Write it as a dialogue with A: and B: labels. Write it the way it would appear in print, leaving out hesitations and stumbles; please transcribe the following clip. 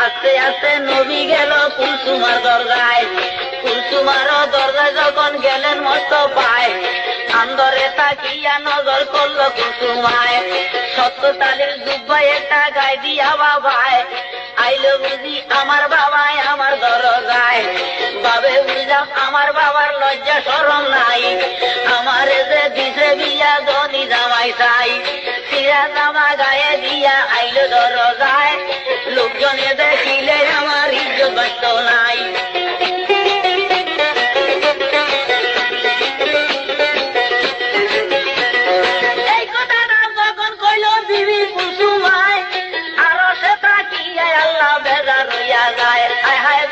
A: আস্তে আস্তে নবী গেল কুলসুমার দরজায়। কুলসুমার দরজায় যখন গেলেন মস্ত পায়, আন্দরে তাকিয়া নজর করলো কুলসুমায়। 70 তালের জুব্বায় একটা গায়ে দিয়া বাবায়, আইলো বুঝি আমার বাবায় আমার দরজায়। বাবে বুঝলাম আমার বাবার লজ্জা শরম নাই, আমার যে দিছে বিয়া ধনী জামাই চাই। সিরা জামা গায়ে দিয়া আইলো দরজায়, লোকজনে দেখিলে আমার ইজ্জত বাঁচত নাই। এই কথাটা যখন কইল বিবি কুলসুমায়, আরো সে তাকিয়া আল্লাহ বেজার হইয়া যায়। হায় হায়